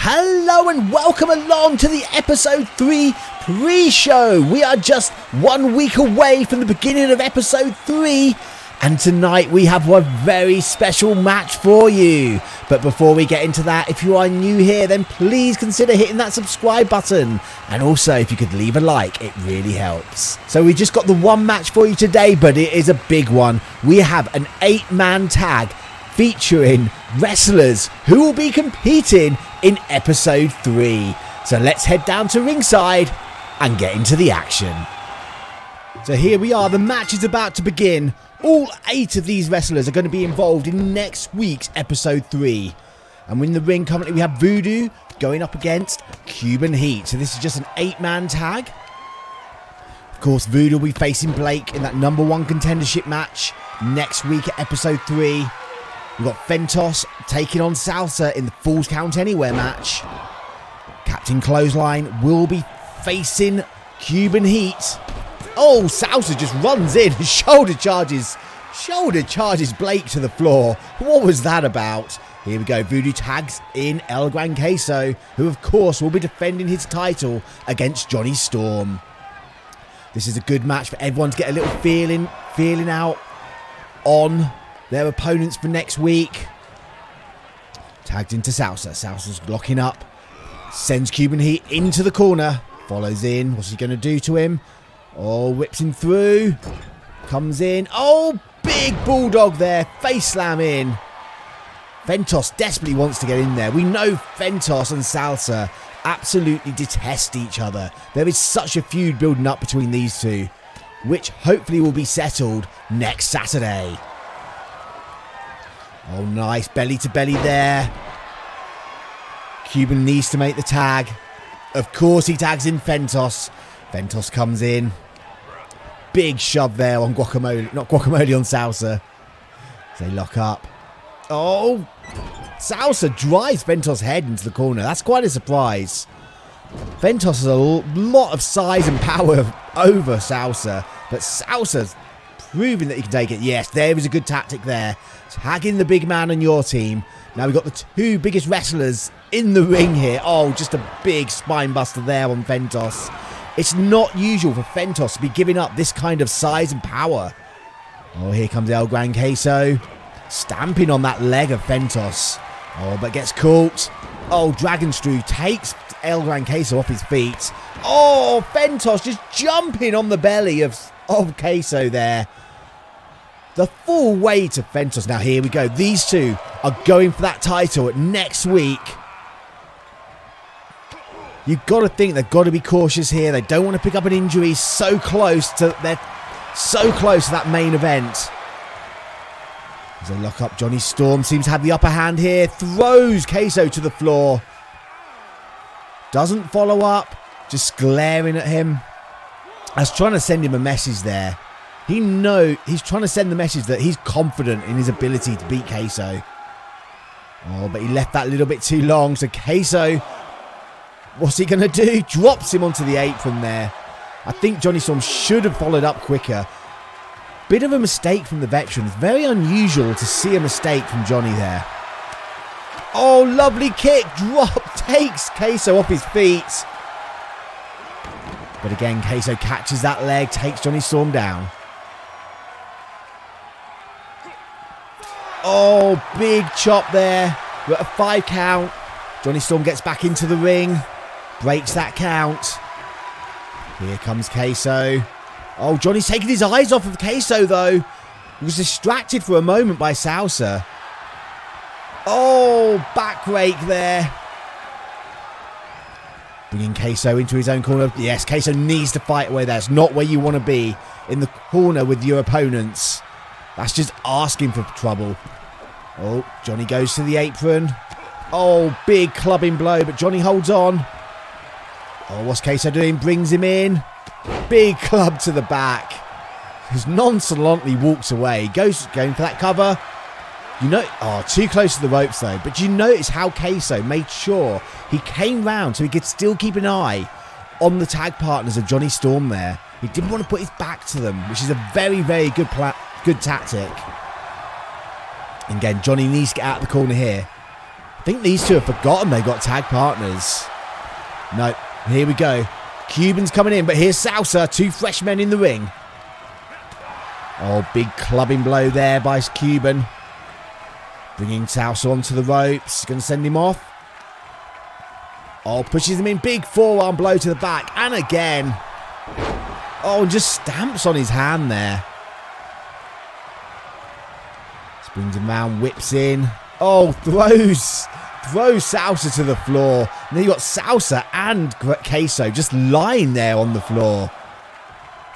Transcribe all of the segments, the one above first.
Hello and welcome along to the episode 3 pre-show. We are just 1 week away from the beginning of episode 3. And tonight we have one very special match for you. But before we get into that, if you are new here, then please consider hitting that subscribe button. And also, if you could leave a like, it really helps. So we just got the one match for you today, but it is a big one. We have an 8-man tag featuring wrestlers who will be competing in episode 3. So let's head down to ringside and get into the action. So here we are, the match is about to begin. All 8 of these wrestlers are going to be involved in next week's episode 3. And in the ring currently we have Voodoo going up against Cuban Heat. So this is just an 8-man tag. Of course, Voodoo will be facing Blake in that number 1 contendership match next week at episode 3. We've got Fentos taking on Salsa in the Falls Count Anywhere match. Captain Clothesline will be facing Cuban Heat. Oh, Salsa just runs in, shoulder charges Blake to the floor. What was that about? Here we go, Voodoo tags in El Gran Queso, who of course will be defending his title against Jonny Storm. This is a good match for everyone to get a little feeling out on their opponents for next week. Tagged into Salsa. Salsa's locking up. Sends Cuban Heat into the corner. Follows in. What's he going to do to him? Oh, whips him through. Comes in. Oh, big bulldog there. Face slam in. Fentos desperately wants to get in there. We know Fentos and Salsa absolutely detest each other. There is such a feud building up between these two, which hopefully will be settled next Saturday. Oh, nice. Belly to belly there. Cuban needs to make the tag. Of course, he tags in Fentos. Fentos comes in. Big shove there on Guacamole. Not Guacamole, on Salsa. They lock up. Oh, Salsa drives Fentos' head into the corner. That's quite a surprise. Fentos has a lot of size and power over Salsa. But Salsa's proving that he can take it. Yes, there is a good tactic there. Tagging the big man on your team. Now we've got the 2 biggest wrestlers in the ring here. Oh, just a big spine buster there on Fentos. It's not usual for Fentos to be giving up this kind of size and power. Oh, here comes El Gran Queso. Stamping on that leg of Fentos. Oh, but gets caught. Oh, Dragon Screw takes El Gran Queso off his feet. Oh, Fentos just jumping on the belly of Queso there. The full weight of Fentos. Now here we go. These 2 are going for that title next week. You've got to think they've got to be cautious here. They don't want to pick up an injury so close to that main event. As they lock up, Jonny Storm seems to have the upper hand here. Throws Queso to the floor. Doesn't follow up. Just glaring at him. I was trying to send him a message there. He's trying to send the message that he's confident in his ability to beat Queso. Oh, but he left that a little bit too long. So Queso, what's he going to do? Drops him onto the apron there. I think Jonny Storm should have followed up quicker. Bit of a mistake from the veteran. It's very unusual to see a mistake from Jonny there. Oh, lovely kick. Drop. Takes Queso off his feet. But again, Queso catches that leg. Takes Jonny Storm down. Oh, big chop there. We're at a 5 count. Jonny Storm gets back into the ring. Breaks that count. Here comes Queso. Oh, Johnny's taking his eyes off of Queso, though. He was distracted for a moment by Salsa. Oh, back rake there. Bringing Queso into his own corner. Yes, Queso needs to fight away there. It's not where you want to be, in the corner with your opponents. That's just asking for trouble. Oh, Jonny goes to the apron. Oh, big clubbing blow, but Jonny holds on. Oh, what's Queso doing? Brings him in. Big club to the back. He nonchalantly walks away. Going for that cover. Too close to the ropes though. But you notice how Queso made sure he came round so he could still keep an eye on the tag partners of Jonny Storm there. He didn't want to put his back to them, which is a very, very good tactic. And again, Jonny needs to get out of the corner here. I think these two have forgotten they got tag partners. No, here we go. Cuban's coming in, but here's Salsa. 2 fresh men in the ring. Oh, big clubbing blow there by Cuban. Bringing Salsa onto the ropes. Going to send him off. Oh, pushes him in. Big forearm blow to the back. And again. Oh, and just stamps on his hand there. Springs him round, whips in. Oh, throws Salsa to the floor. And then you got Salsa and Queso just lying there on the floor.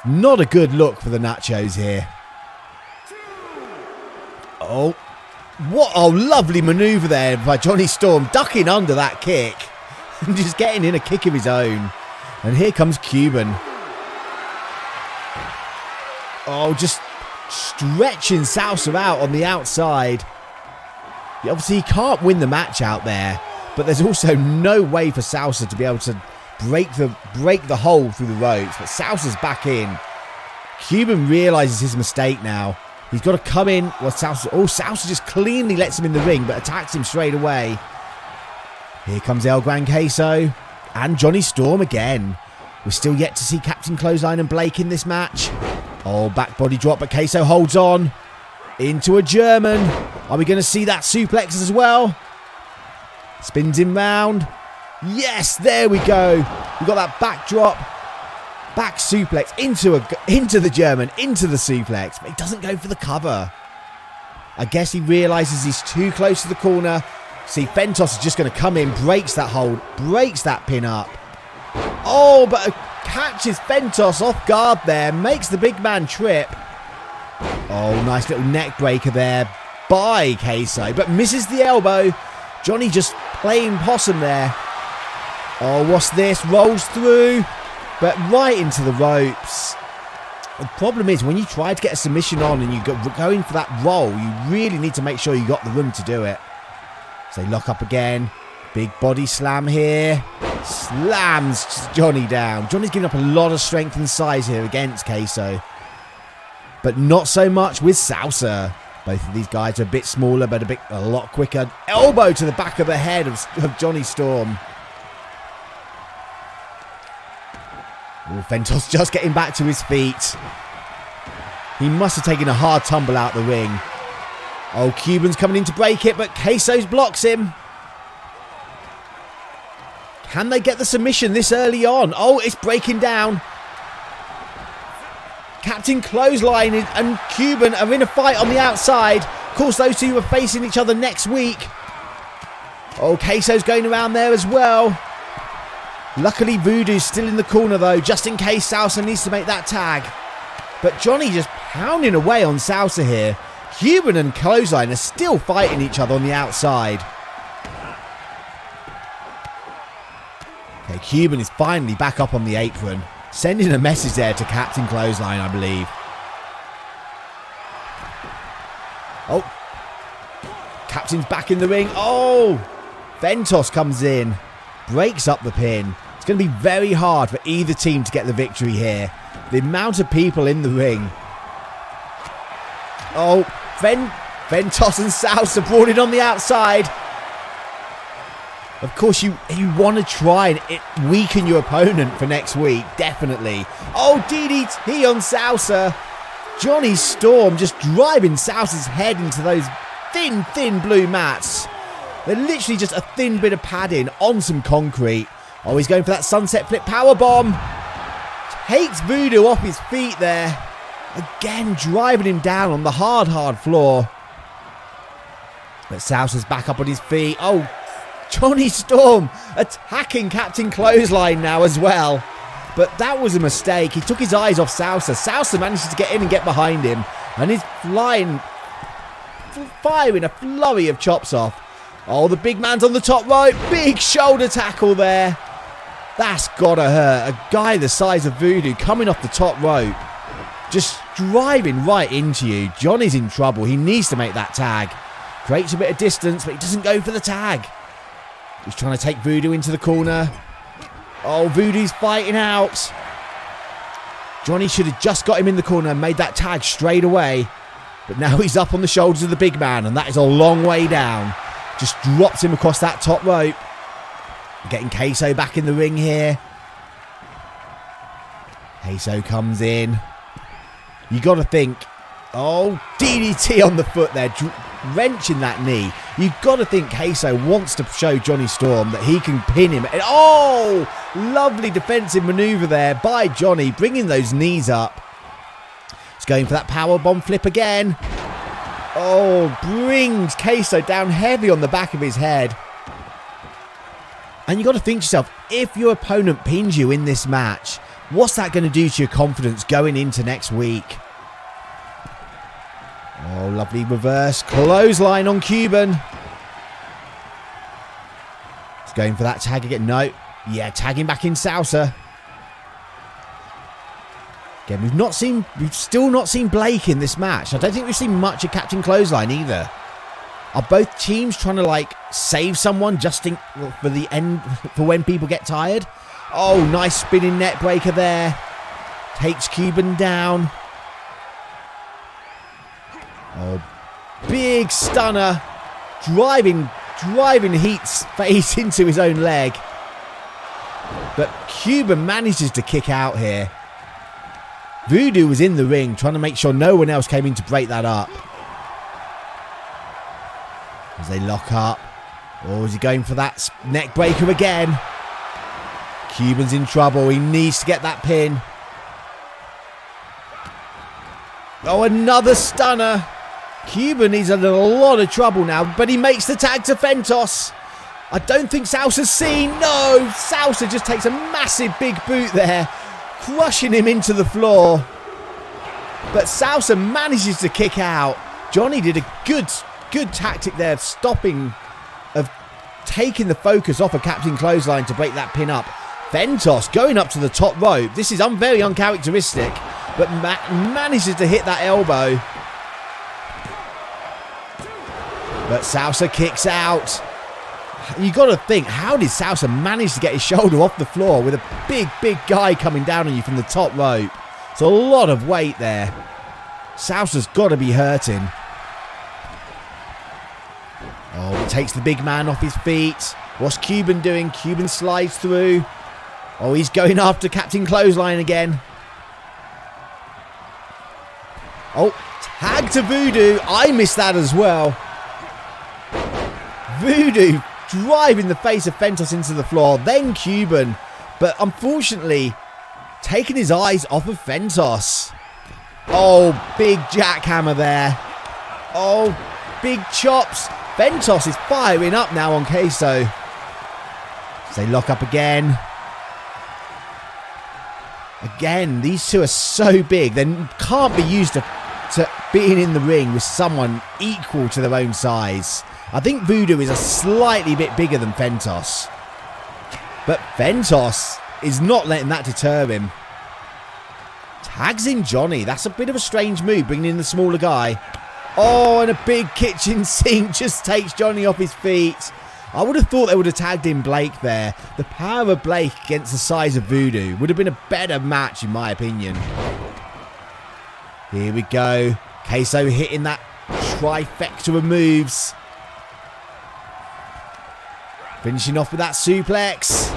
Not a good look for the Nachos here. Oh, what a lovely manoeuvre there by Jonny Storm, ducking under that kick and just getting in a kick of his own. And here comes Cuban. Oh, just stretching Salsa out on the outside. Obviously, he can't win the match out there, but there's also no way for Salsa to be able to break the hole through the ropes. But Salsa's back in. Cuban realizes his mistake now. He's got to come in. Well, Salsa just cleanly lets him in the ring, but attacks him straight away. Here comes El Gran Queso and Jonny Storm again. We're still yet to see Captain Clothesline and Blake in this match. Oh, back body drop, but Queso holds on. Into a German. Are we going to see that suplex as well? Spins him round. Yes, there we go. We've got that back drop. Back suplex into the German, into the suplex. But he doesn't go for the cover. I guess he realises he's too close to the corner. See, Fentos is just going to come in, breaks that hold, breaks that pin up. Oh, but catches Fentos off guard there. Makes the big man trip. Oh, nice little neck breaker there by Queso, but misses the elbow. Jonny just playing possum there. Oh, what's this? Rolls through, but right into the ropes. The problem is when you try to get a submission on and you're going for that roll, you really need to make sure you got the room to do it. So they lock up again. Big body slam here. Slams Jonny down. Jonny's giving up a lot of strength and size here against Queso. But not so much with Salsa. Both of these guys are a bit smaller, but a lot quicker. Elbow to the back of the head of Jonny Storm. Oh, Fentos just getting back to his feet. He must have taken a hard tumble out the ring. Oh, Cuban's coming in to break it, but Queso blocks him. Can they get the submission this early on? Oh, it's breaking down. Captain Clothesline and Cuban are in a fight on the outside. Of course, those two are facing each other next week. Oh, Queso's going around there as well. Luckily, Voodoo's still in the corner, though, just in case Salsa needs to make that tag. But Jonny just pounding away on Salsa here. Cuban and Clothesline are still fighting each other on the outside. Okay, Cuban is finally back up on the apron. Sending a message there to Captain Clothesline, I believe. Oh. Captain's back in the ring. Oh. Fentos comes in. Breaks up the pin. It's going to be very hard for either team to get the victory here. The amount of people in the ring. Oh. Fentos and Salsa brought it on the outside. Of course, you want to try and weaken your opponent for next week, definitely. Oh, DDT on Salsa. Jonny Storm just driving Salsa's head into those thin blue mats. They're literally just a thin bit of padding on some concrete. Oh, he's going for that sunset flip powerbomb. Takes Voodoo off his feet there. Again, driving him down on the hard floor. But Salsa's back up on his feet. Oh, Jonny Storm attacking Captain Clothesline now as well. But that was a mistake. He took his eyes off Salsa. Salsa manages to get in and get behind him. And he's firing a flurry of chops off. Oh, the big man's on the top rope. Big shoulder tackle there. That's gotta hurt. A guy the size of Voodoo coming off the top rope. Just driving right into you. Jonny's in trouble. He needs to make that tag. Creates a bit of distance, but he doesn't go for the tag. He's trying to take Voodoo into the corner. Oh, Voodoo's fighting out. Jonny should have just got him in the corner and made that tag straight away. But now he's up on the shoulders of the big man, and that is a long way down. Just drops him across that top rope. Getting Queso back in the ring here. Queso comes in. You got to think. Oh, DDT on the foot there. Wrenching that knee. You got to think Queso wants to show Jonny Storm that he can pin him. And, oh, lovely defensive maneuver there by Jonny. Bringing those knees up. He's going for that powerbomb flip again. Oh, brings Queso down heavy on the back of his head. And you got to think to yourself, if your opponent pins you in this match, what's that going to do to your confidence going into next week? Oh, lovely reverse. Clothesline on Cuban. He's going for that tag again. No. Yeah, tagging back in Salsa. Again, we've still not seen Blake in this match. I don't think we've seen much of Captain Clothesline either. Are both teams trying to like save someone just for the end, for when people get tired? Oh, nice spinning net breaker there. Takes Cuban down. Oh, big stunner. Driving Heat's face into his own leg. But Cuban manages to kick out here. Voodoo was in the ring trying to make sure no one else came in to break that up. As they lock up. Oh, is he going for that neck breaker again? Cuban's in trouble. He needs to get that pin. Oh, another stunner. Cuban is in a lot of trouble now, but he makes the tag to Fentos. I don't think Salsa's seen. No, Salsa just takes a massive big boot there, crushing him into the floor. But Salsa manages to kick out. Jonny did a good tactic there of taking the focus off of Captain Clothesline to break that pin up. Fentos going up to the top rope. This is very uncharacteristic, but manages to hit that elbow. But Salsa kicks out. You got to think, how did Salsa manage to get his shoulder off the floor with a big guy coming down on you from the top rope? It's a lot of weight there. Salsa's got to be hurting. Oh, it takes the big man off his feet. What's Cuban doing? Cuban slides through. Oh, he's going after Captain Clothesline again. Oh, tag to Voodoo. I missed that as well. Voodoo driving the face of Fentos into the floor, then Cuban, but unfortunately taking his eyes off of Fentos. Oh, big jackhammer there. Oh, big chops. Fentos is firing up now on Queso. So they lock up again. Again, these two are so big, they can't be used to being in the ring with someone equal to their own size. I think Voodoo is a slightly bit bigger than Fentos. But Fentos is not letting that deter him. Tags in Jonny. That's a bit of a strange move, bringing in the smaller guy. Oh, and a big kitchen sink just takes Jonny off his feet. I would have thought they would have tagged in Blake there. The power of Blake against the size of Voodoo would have been a better match, in my opinion. Here we go. Queso hitting that trifecta of moves. Finishing off with that suplex.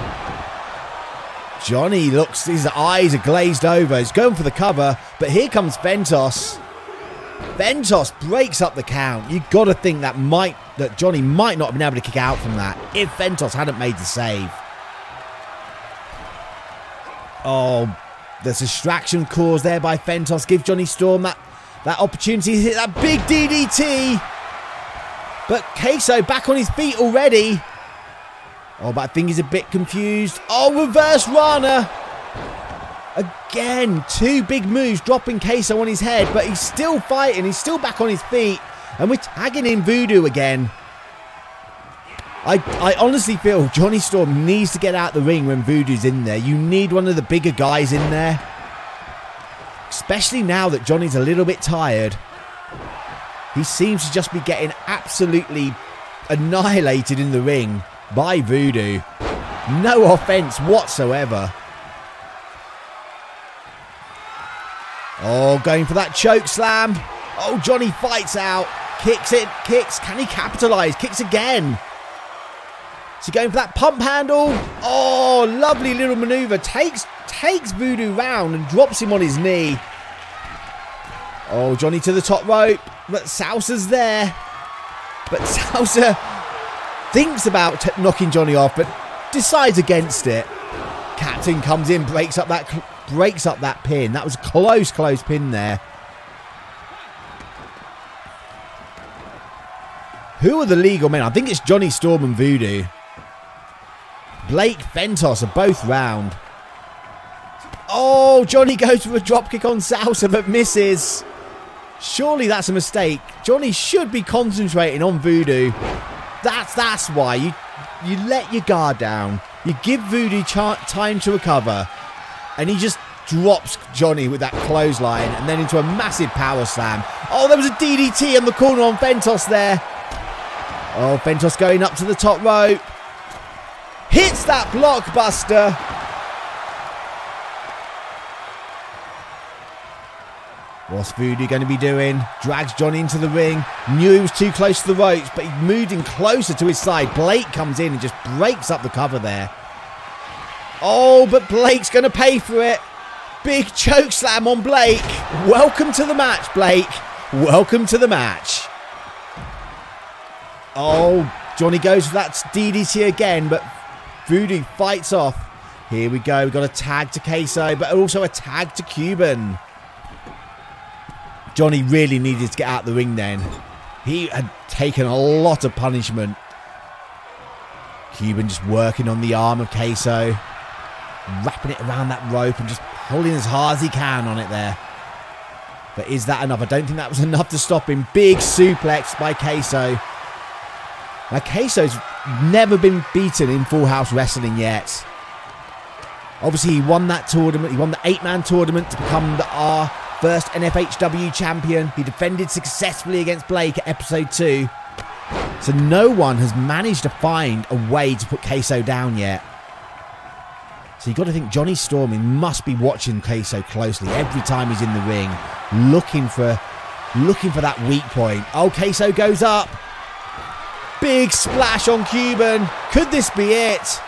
Jonny looks, his eyes are glazed over. He's going for the cover, but here comes Fentos. Fentos breaks up the count. You've got to think that Jonny might not have been able to kick out from that if Fentos hadn't made the save. Oh, the distraction caused there by Fentos. Give Jonny Storm that opportunity to hit that big DDT. But Queso back on his feet already. Oh, but I think he's a bit confused. Oh, reverse Rana. Again, two big moves dropping Queso on his head, but he's still fighting. He's still back on his feet. And we're tagging in Voodoo again. I honestly feel Jonny Storm needs to get out the ring when Voodoo's in there. You need one of the bigger guys in there. Especially now that Jonny's a little bit tired. He seems to just be getting absolutely annihilated in the ring by Voodoo. No offense whatsoever. Oh, going for that choke slam. Oh, Jonny fights out. Kicks it, kicks. Can he capitalise? Kicks again. Is he going for that pump handle? Oh, lovely little manoeuvre. Takes Voodoo round and drops him on his knee. Oh, Jonny to the top rope. But Salsa's there. But Salsa thinks about knocking Jonny off, but decides against it. Captain comes in, breaks up that pin. That was a close pin there. Who are the legal men? I think it's Jonny Storm and Voodoo. Blake, Fentos are both round. Oh, Jonny goes for a dropkick on Salsa but misses. Surely that's a mistake. Jonny should be concentrating on Voodoo. That's why. You let your guard down. You give Voodoo time to recover. And he just drops Jonny with that clothesline and then into a massive power slam. Oh, there was a DDT in the corner on Fentos there. Oh, Fentos going up to the top rope. Hits that blockbuster. What's Voodoo going to be doing? Drags Jonny into the ring. Knew he was too close to the ropes, but he moved in closer to his side. Blake comes in and just breaks up the cover there. Oh, but Blake's going to pay for it. Big choke slam on Blake. Welcome to the match, Blake. Welcome to the match. Oh, Jonny goes for that DDT again, but Voodoo fights off. Here we go. We've got a tag to Queso, but also a tag to Cuban. Jonny really needed to get out of the ring then. He had taken a lot of punishment. Cuban just working on the arm of Queso. Wrapping it around that rope and just pulling as hard as he can on it there. But is that enough? I don't think that was enough to stop him. Big suplex by Queso. Now, Queso's never been beaten in Full House Wrestling yet. Obviously, he won that tournament. He won the 8-man tournament to become our first N-FHW champion. He defended successfully against Blake at episode 2. So no one has managed to find a way to put Queso down yet. So you've got to think Jonny Storm must be watching Queso closely every time he's in the ring, looking for that weak point. Oh, Queso goes up. Big splash on Cuban. Could this be it?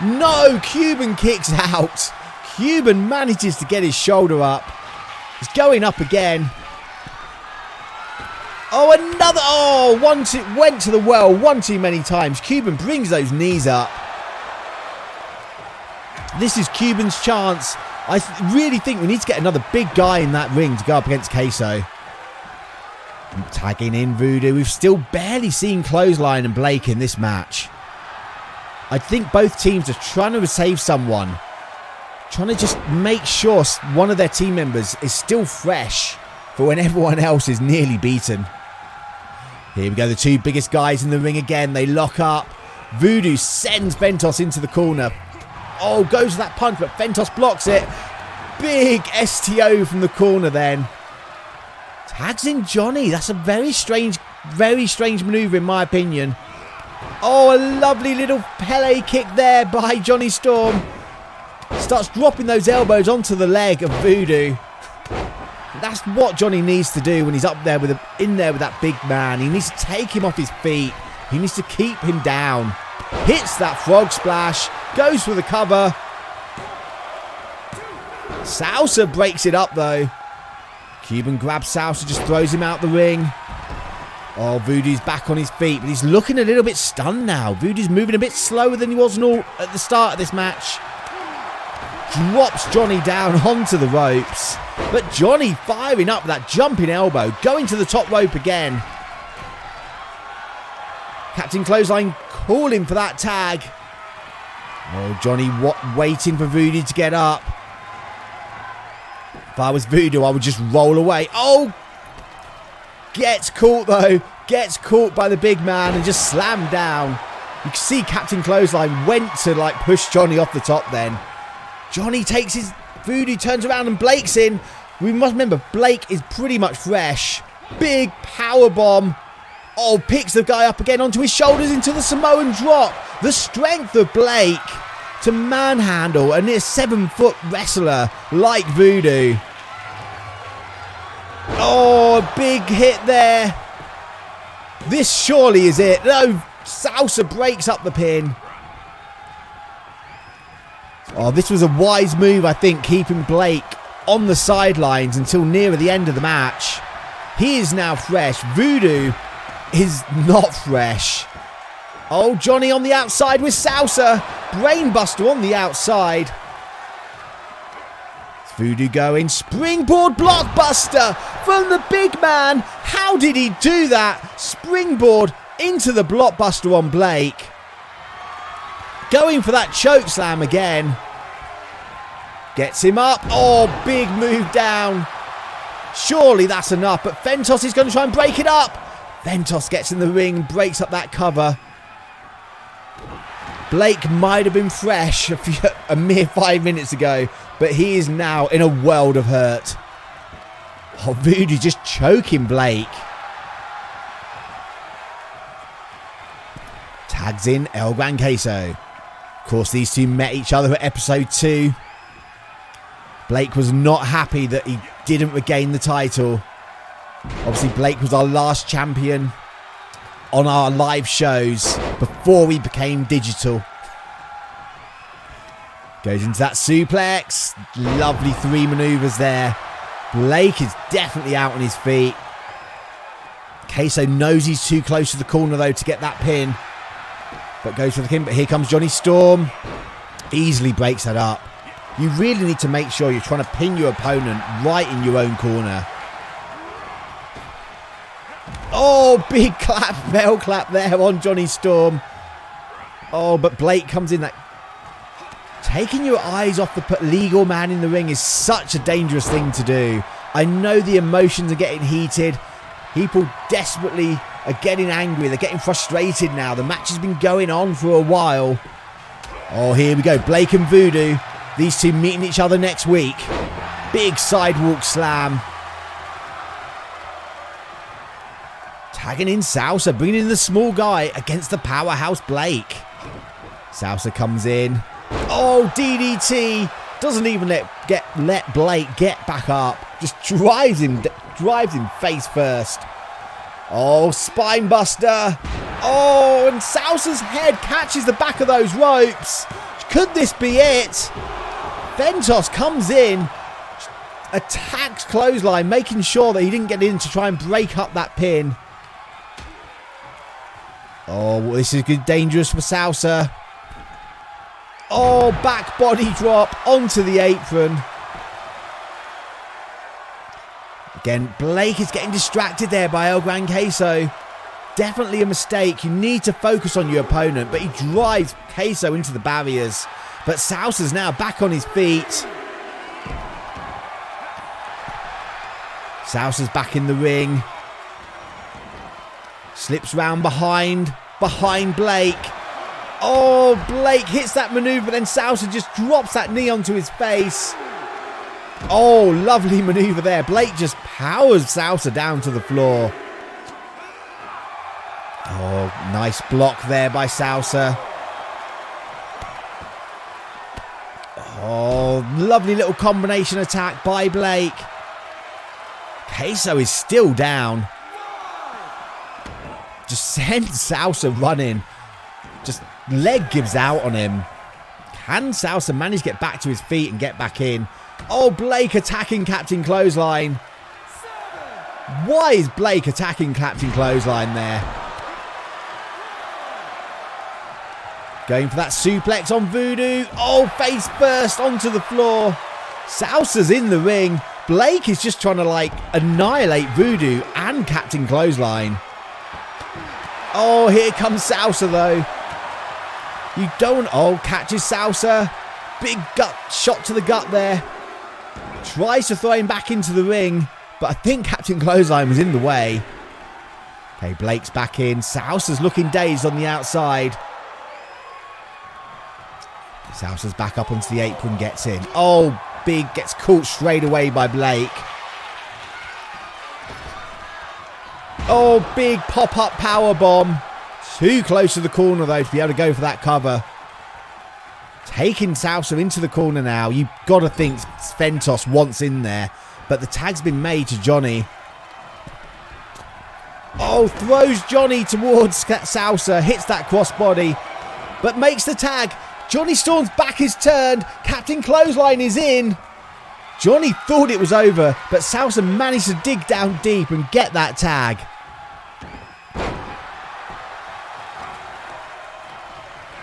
No, Cuban kicks out. Cuban manages to get his shoulder up. He's going up again. Oh, another. Oh, went to the well one too many times. Cuban brings those knees up. This is Cuban's chance. I really think we need to get another big guy in that ring to go up against Queso. Tagging in Voodoo. We've still barely seen Clothesline and Blake in this match. I think both teams are trying to save someone. Trying to just make sure one of their team members is still fresh for when everyone else is nearly beaten. Here we go. The two biggest guys in the ring again. They lock up. Voodoo sends Fentos into the corner. Oh, goes for that punch, but Fentos blocks it. Big STO from the corner then. Tags in Jonny. That's a very strange maneuver in my opinion. Oh, a lovely little Pele kick there by Jonny Storm. Starts dropping those elbows onto the leg of Voodoo. That's what Jonny needs to do when he's up there in there with that big man. He needs to take him off his feet. He needs to keep him down. Hits that frog splash. Goes for the cover. Salsa breaks it up though. Cuban grabs Salsa, just throws him out the ring. Oh, Voodoo's back on his feet, but he's looking a little bit stunned now. Voodoo's moving a bit slower than he was at the start of this match. Drops Jonny down onto the ropes. But Jonny firing up that jumping elbow, going to the top rope again. Captain Clothesline calling for that tag. Oh, Jonny waiting for Voodoo to get up. If I was Voodoo, I would just roll away. Oh! Gets caught though. Gets caught by the big man and just slammed down. You can see Captain Clothesline went to push Jonny off the top then. Jonny takes his... Voodoo turns around and Blake's in. We must remember, Blake is pretty much fresh. Big power bomb. Oh, picks the guy up again onto his shoulders into the Samoan drop. The strength of Blake to manhandle a near 7-foot wrestler like Voodoo. Oh, a big hit there. This surely is it. No, Salsa breaks up the pin. Oh, this was a wise move, I think, keeping Blake on the sidelines until nearer the end of the match. He is now fresh. Voodoo is not fresh. Oh, Jonny on the outside with Salsa. Brainbuster on the outside. It's Voodoo going. Springboard blockbuster from the big man. How did he do that? Springboard into the blockbuster on Blake. Going for that choke slam again. Gets him up. Oh, big move down. Surely that's enough, but Fentos is going to try and break it up. Fentos gets in the ring, breaks up that cover. Blake might have been fresh a mere 5 minutes ago, but he is now in a world of hurt. Oh, Voodoo just choking Blake. Tags in El Gran Queso. Of course, these two met each other at episode 2. Blake was not happy that he didn't regain the title. Obviously, Blake was our last champion on our live shows before we became digital. Goes into that suplex. Lovely 3 maneuvers there. Blake is definitely out on his feet. Queso knows he's too close to the corner, though, to get that pin. But goes for the pin. But here comes Jonny Storm. Easily breaks that up. You really need to make sure you're trying to pin your opponent right in your own corner. Oh, big clap, bell clap there on Jonny Storm. Oh, but Blake comes in. That taking your eyes off the legal man in the ring is such a dangerous thing to do. I know the emotions are getting heated. People desperately are getting angry. They're getting frustrated now. The match has been going on for a while. Oh, here we go. Blake and Voodoo. These two meeting each other next week. Big sidewalk slam. Tagging in Salsa, bringing in the small guy against the powerhouse Blake. Salsa comes in. Oh, DDT. Doesn't even let Blake get back up. Just drives him face first. Oh, spine buster. Oh, and Salsa's head catches the back of those ropes. Could this be it? Fentos comes in, attacks Clothesline, making sure that he didn't get in to try and break up that pin. Oh, this is good, dangerous for Salsa. Oh, back body drop onto the apron. Again, Blake is getting distracted there by El Gran Queso. Definitely a mistake. You need to focus on your opponent, but he drives Queso into the barriers. But Salsa's now back on his feet. Salsa's back in the ring. Slips round behind Blake. Oh, Blake hits that maneuver, then Salsa just drops that knee onto his face. Oh, lovely maneuver there. Blake just powers Salsa down to the floor. Oh, nice block there by Salsa. Oh, lovely little combination attack by Blake. Queso is still down. Just sends Salsa running. Just leg gives out on him. Can Salsa manage to get back to his feet and get back in? Oh, Blake attacking Captain Clothesline. Why is Blake attacking Captain Clothesline there? Going for that suplex on Voodoo. Oh, face first onto the floor. Salsa's in the ring. Blake is just trying to, annihilate Voodoo and Captain Clothesline. Oh, here comes Salsa, though. You don't... Oh, catches Salsa. Big gut shot to the gut there. Tries to throw him back into the ring, but I think Captain Clothesline was in the way. Okay, Blake's back in. Salsa's looking dazed on the outside. Salsa's back up onto the apron, gets in. Oh, big, gets caught straight away by Blake. Oh, big pop-up powerbomb. Too close to the corner, though, to be able to go for that cover. Taking Salsa into the corner now. You've got to think Fentos wants in there. But the tag's been made to Jonny. Oh, throws Jonny towards Salsa. Hits that crossbody. But makes the tag. Jonny Storm's back is turned. Captain Clothesline is in. Jonny thought it was over, but Salsa managed to dig down deep and get that tag.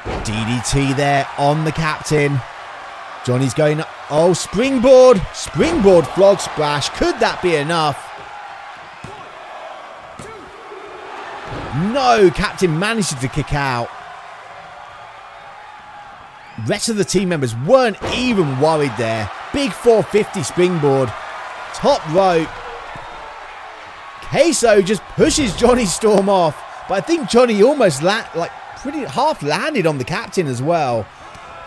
DDT there on the captain. Jonny's going, oh, springboard. Springboard flog splash. Could that be enough? No, captain manages to kick out. Rest of the team members weren't even worried there. Big 450 springboard. Top rope. Queso just pushes Jonny Storm off. But I think Jonny almost pretty half landed on the captain as well.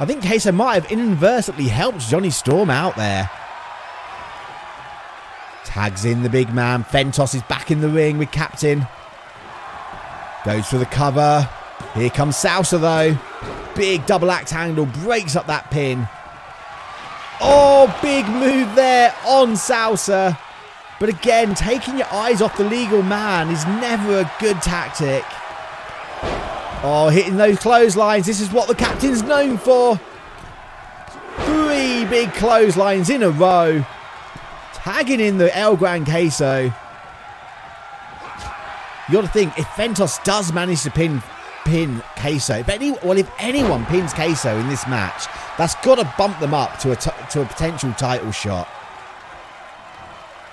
I think Queso might have inadvertently helped Jonny Storm out there. Tags in the big man. Fentos is back in the ring with captain. Goes for the cover. Here comes Salsa though. Big double axe handle. Breaks up that pin. Oh, big move there on Salsa. But again, taking your eyes off the legal man is never a good tactic. Oh, hitting those clotheslines. This is what the captain's known for. 3 big clotheslines in a row. Tagging in the El Gran Queso. You got to think, if Fentos does manage to pin Queso, if anyone pins Queso in this match, that's got to bump them up to a potential title shot.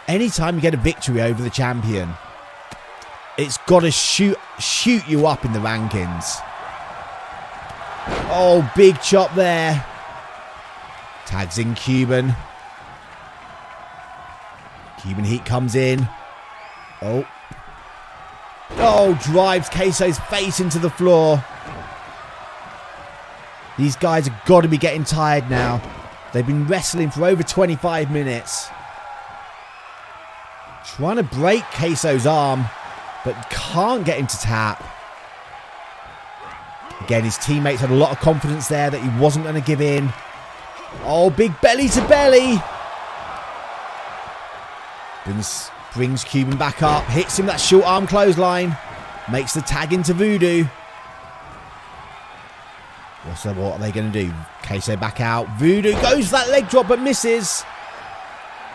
Anytime you get a victory over the champion, it's got to shoot you up in the rankings. Oh, big chop there. Tags in Cuban. Cuban Heat comes in. Oh, drives Queso's face into the floor. These guys have got to be getting tired now. They've been wrestling for over 25 minutes. Trying to break Queso's arm, but can't get him to tap. Again, his teammates had a lot of confidence there that he wasn't going to give in. Oh, big belly to belly. Brings Cuban back up. Hits him that short arm clothesline. Makes the tag into Voodoo. What are they going to do? Queso back out. Voodoo goes for that leg drop but misses.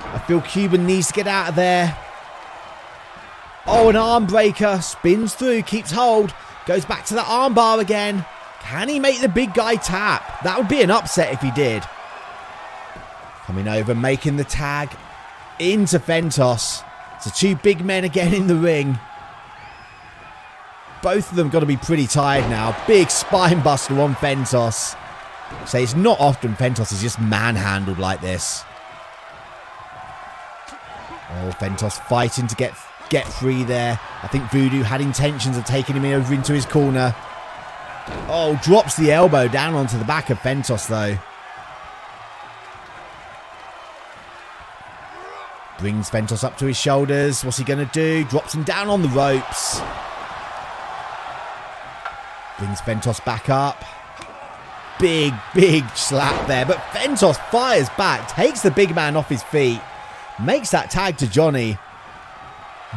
I feel Cuban needs to get out of there. Oh, an arm breaker. Spins through. Keeps hold. Goes back to the arm bar again. Can he make the big guy tap? That would be an upset if he did. Coming over, making the tag into Fentos. So 2 big men again in the ring. Both of them got to be pretty tired now. Big spine buster on Fentos. So it's not often Fentos is just manhandled like this. Oh, Fentos fighting to get free there. I think Voodoo had intentions of taking him over into his corner. Oh, drops the elbow down onto the back of Fentos though. Brings Fentos up to his shoulders. What's he going to do? Drops him down on the ropes. Brings Fentos back up. Big slap there. But Fentos fires back. Takes the big man off his feet. Makes that tag to Jonny.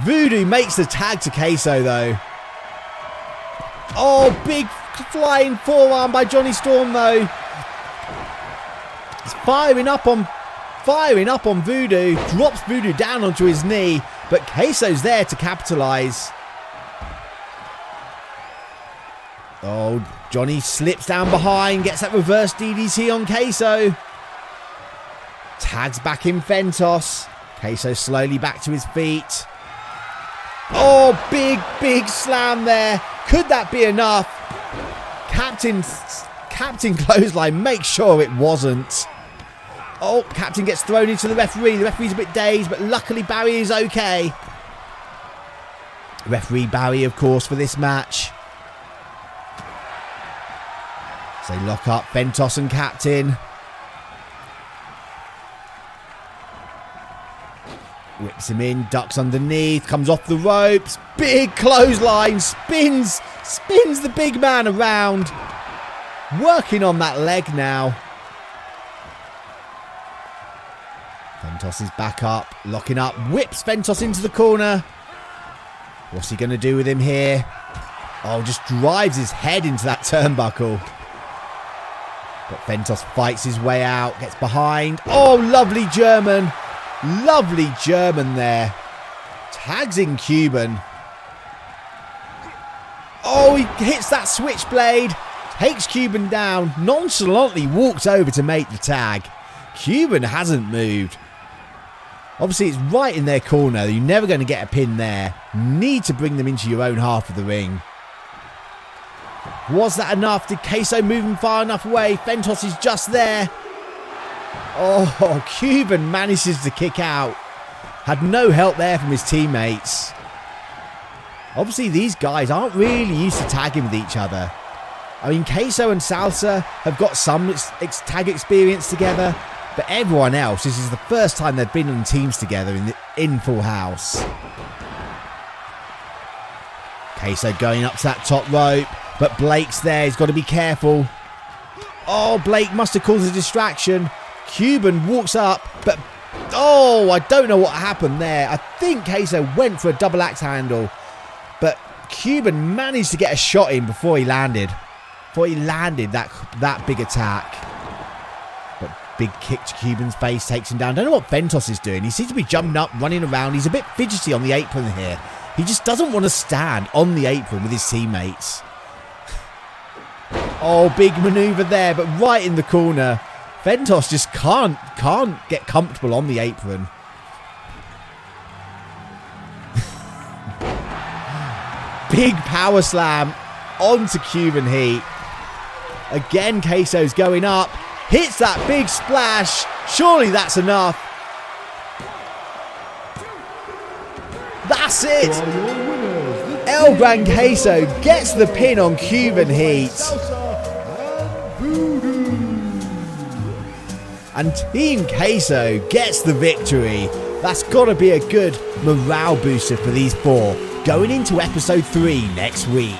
Voodoo makes the tag to Queso though. Oh, big flying forearm by Jonny Storm though. He's firing up on Voodoo. Drops Voodoo down onto his knee. But Queso's there to capitalise. Oh, Jonny slips down behind. Gets that reverse DDT on Queso. Tags back in Fentos. Queso slowly back to his feet. Oh, big slam there. Could that be enough? Captain Clothesline makes sure it wasn't. Oh, Captain gets thrown into the referee. The referee's a bit dazed, but luckily Barry is okay. Referee Barry, of course, for this match. So they lock up Fentos and Captain. Whips him in, ducks underneath, comes off the ropes. Big clothesline, spins the big man around. Working on that leg now. Fentos is back up, locking up, whips Fentos into the corner. What's he going to do with him here? Oh, just drives his head into that turnbuckle. But Fentos fights his way out, gets behind. Oh, lovely German. Lovely German there. Tags in Cuban. Oh, he hits that switchblade. Takes Cuban down. Nonchalantly walks over to make the tag. Cuban hasn't moved. Obviously, it's right in their corner. You're never going to get a pin there. Need to bring them into your own half of the ring. Was that enough? Did Queso move him far enough away? Fentos is just there. Oh, Cuban manages to kick out. Had no help there from his teammates. Obviously, these guys aren't really used to tagging with each other. I mean, Queso and Salsa have got some tag experience together, but everyone else, this is the first time they've been on teams together in Full House. Queso going up to that top rope, but Blake's there. He's got to be careful. Oh, Blake must have caused a distraction. Cuban walks up, but oh, I don't know what happened there. I think Queso went for a double axe handle, but Cuban managed to get a shot in before he landed. That big attack. But big kick to Cuban's face takes him down. Don't know what Fentos is doing. He seems to be jumping up, running around. He's a bit fidgety on the apron here. He just doesn't want to stand on the apron with his teammates. Oh, big maneuver there, but right in the corner. Fentos just can't get comfortable on the apron. Big power slam onto Cuban Heat. Again, Queso's going up. Hits that big splash. Surely that's enough. That's it. El Gran Queso gets the pin on Cuban Heat. And Team Queso gets the victory. That's got to be a good morale booster for these four going into episode 3 next week.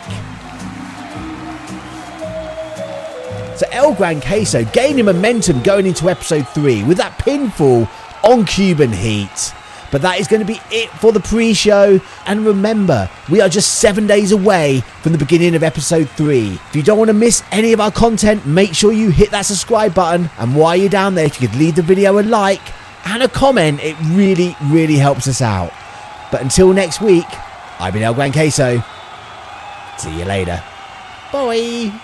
So El Gran Queso gaining momentum going into episode 3 with that pinfall on Cuban Heat. But that is going to be it for the pre-show. And remember, we are just 7 days away from the beginning of episode 3. If you don't want to miss any of our content, make sure you hit that subscribe button. And while you're down there, if you could leave the video a like and a comment, it really, really helps us out. But until next week, I've been El Gran Queso. See you later. Bye.